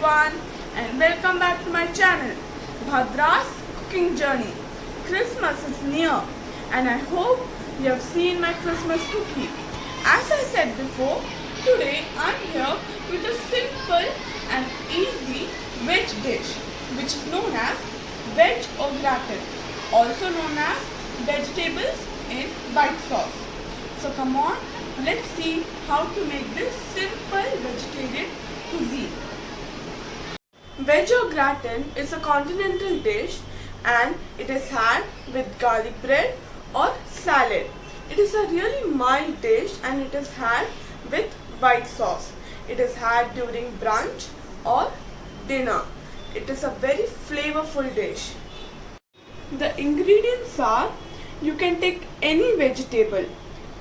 everyone and welcome back to my channel Bhadra's Cooking Journey. Christmas is near and I hope you have seen my Christmas cookie. As I said before, today I am here with a simple and easy veg dish which is known as veg au gratin, also known as vegetables in white sauce. So come on, let's see how to make this simple vegetarian cuisine. Veg au gratin is a continental dish and it is had with garlic bread or salad. It is a really mild dish and it is had with white sauce. It is had during brunch or dinner. It is a very flavorful dish. The ingredients are, you can take any vegetable.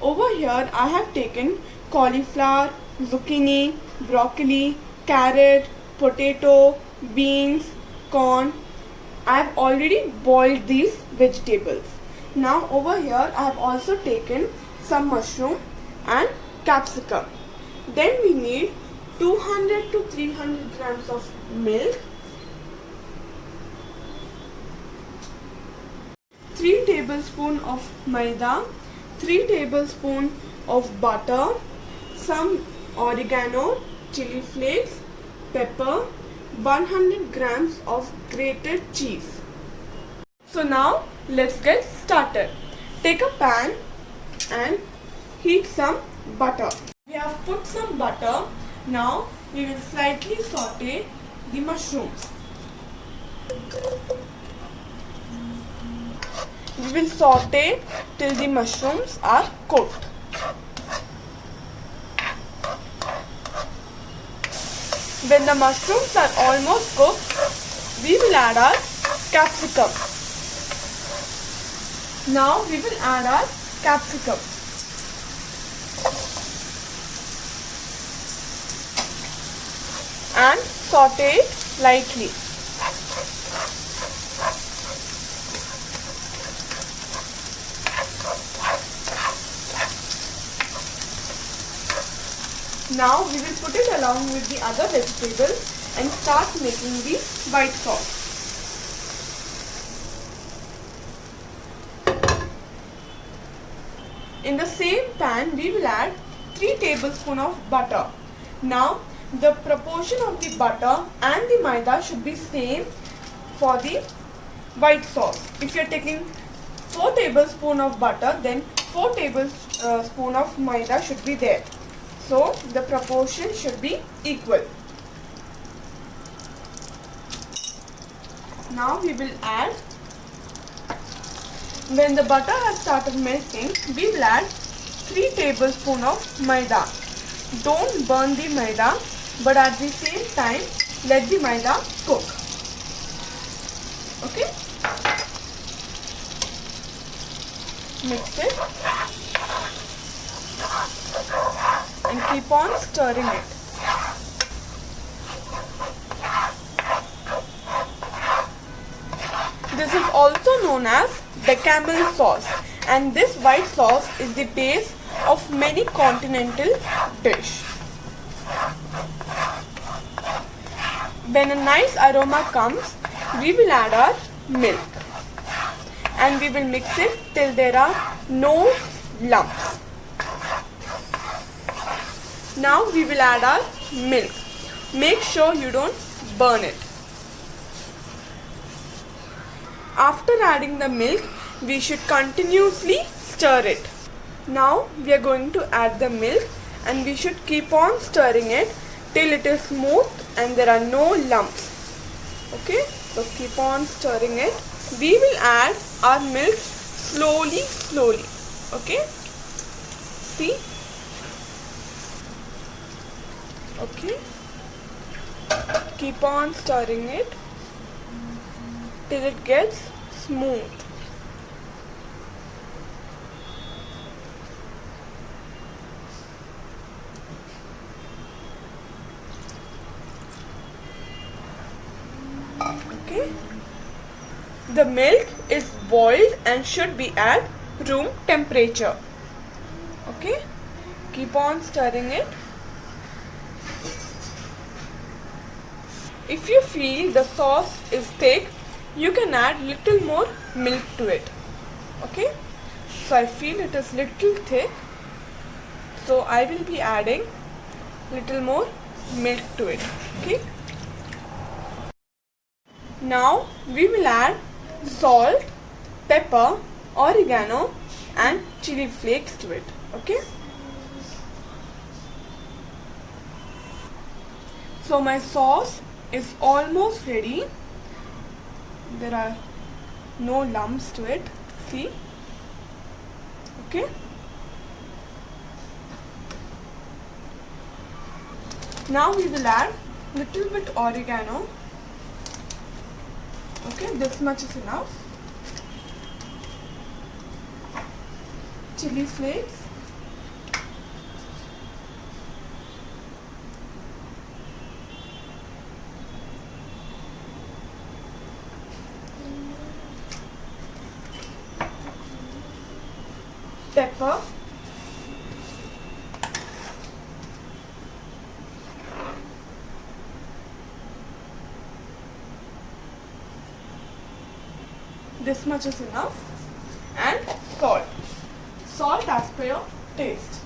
Over here I have taken cauliflower, zucchini, broccoli, carrot, potato, beans, corn. I have already boiled these vegetables. Now over here I have also taken some mushroom and capsicum. Then we need 200 to 300 grams of milk, 3 tablespoons of maida, 3 tablespoons of butter, some oregano, chili flakes, pepper, 100 grams of grated cheese. So now let's get started. Take a pan and heat some butter. We have put some butter. Now we will slightly saute the mushrooms. We will saute till the mushrooms are cooked. When the mushrooms are almost cooked, we will add our capsicum. Now we will add our capsicum. And saute it lightly. Now we will put it along with the other vegetables and start making the white sauce. In the same pan we will add 3 tablespoons of butter. Now the proportion of the butter and the maida should be same for the white sauce. If you are taking 4 tablespoons of butter, then 4 tablespoons of maida should be there. So the proportion should be equal. Now we will add, when the butter has started melting, we will add 3 tablespoons of maida. Don't burn the maida, but at the same time let the maida cook. Okay? Mix it and keep on stirring it. This is also known as bechamel sauce, and this white sauce is the base of many continental dish. When a nice aroma comes, we will add our milk and we will mix it till there are no lumps. Now we will add our milk. Make sure you don't burn it. After adding the milk, we should continuously stir it. Now we are going to add the milk and we should keep on stirring it till it is smooth and there are no lumps. Okay, so keep on stirring it. We will add our milk slowly. Okay, see. Okay, keep on stirring it till it gets smooth. Okay, the milk is boiled and should be at room temperature. Okay, keep on stirring it. If you feel the sauce is thick, you can add little more milk to it. Okay, so I feel it is little thick, so I will be adding little more milk to it. Okay, now we will add salt, pepper, oregano and chili flakes to it. Okay, so my sauce is almost ready. There are no lumps to it, see. Okay, now we will add little bit oregano. Okay, this much is enough. Chili flakes, pepper, this much is enough, and salt as per your taste.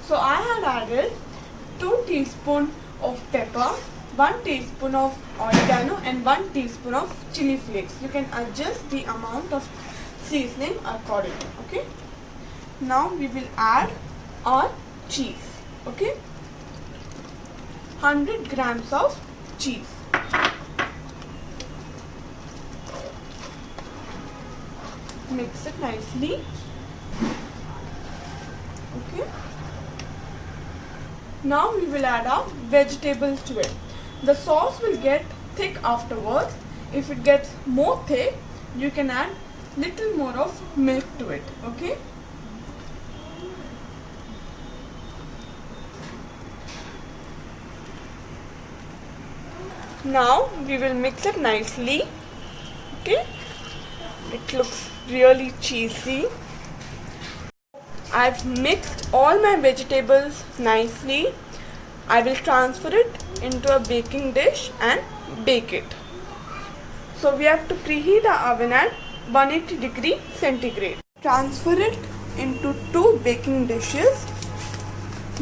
So I had added 2 teaspoons of pepper, 1 teaspoon of oregano and 1 teaspoon of chili flakes. You can adjust the amount of seasoning accordingly. Okay, now we will add our cheese. Okay, 100 grams of cheese. Mix it nicely. Okay, now we will add our vegetables to it. The sauce will get thick afterwards. If it gets more thick, you can add little more of milk to it. Okay, now we will mix it nicely. Okay, it looks really cheesy. I've mixed all my vegetables nicely. I will transfer it into a baking dish and bake it. So we have to preheat our oven at 180 degree centigrade. Transfer it into 2 baking dishes.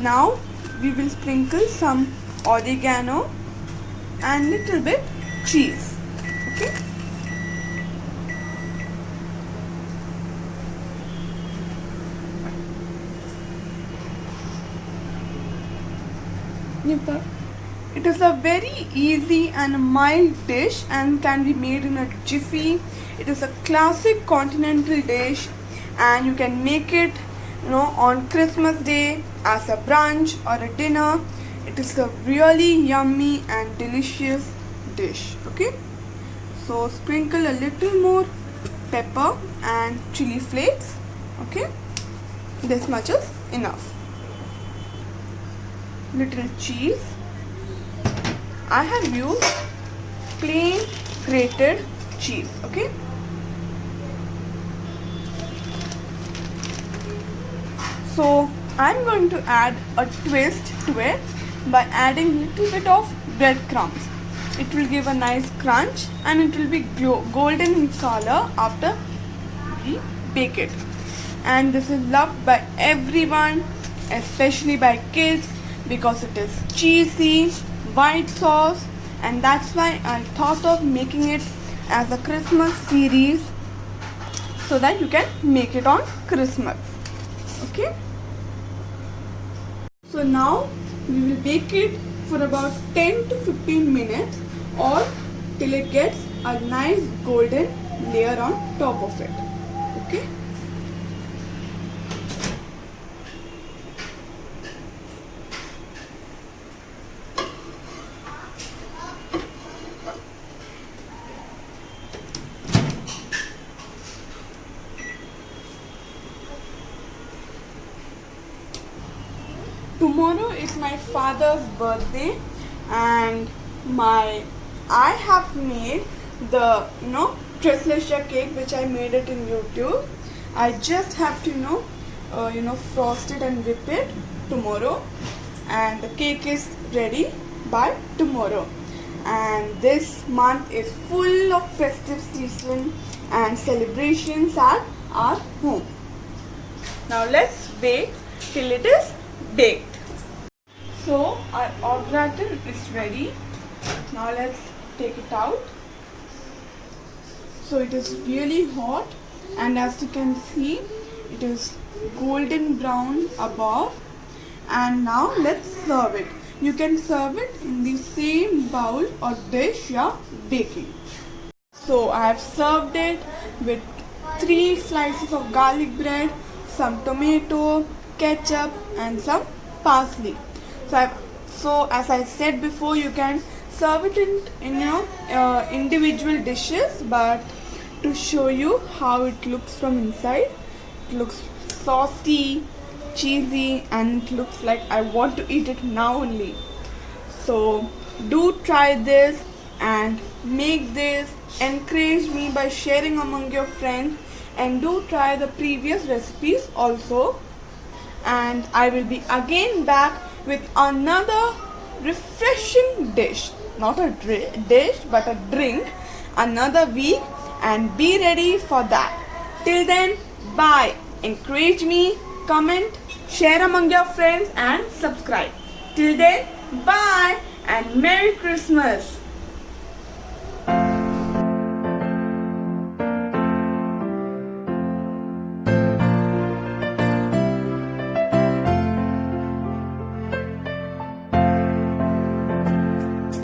Now we will sprinkle some oregano and little bit cheese. Okay, it is a very easy and mild dish and can be made in a jiffy. It is a classic continental dish and you can make it, on Christmas Day as a brunch or a dinner. It is a really yummy and delicious dish. Okay, so sprinkle a little more pepper and chili flakes. Okay, this much is enough. Little cheese. I have used plain grated cheese. Okay, so I'm going to add a twist to it by adding little bit of breadcrumbs. It will give a nice crunch and it will be golden in color after we bake it. And this is loved by everyone, especially by kids, because it is cheesy, white sauce, and that's why I thought of making it as a Christmas series so that you can make it on Christmas. Okay, so now we will bake it for about 10 to 15 minutes or till it gets a nice golden layer on top of it. Okay, tomorrow is my father's birthday and I have made the Tres Leche cake which I made it in YouTube. I just have to frost it and whip it tomorrow, and the cake is ready by tomorrow. And this month is full of festive season and celebrations at our home. Now let's wait till it is baked. So our au gratin is ready. Now let's take it out. So it is really hot, and as you can see, it is golden brown above. And now let's serve it. You can serve it in the same bowl or dish you are baking. So I have served it with 3 slices of garlic bread, some tomato, ketchup and some parsley. So as I said before, you can serve it in your individual dishes, but to show you how it looks from inside, it looks saucy, cheesy, and it looks like I want to eat it now only. So do try this and make this. Encourage me by sharing among your friends, and do try the previous recipes also. And I will be again back with another refreshing dish, not a dish but a drink, another week, and be ready for that. Till then, bye. Encourage me, comment, share among your friends and subscribe. Till then, bye and Merry Christmas.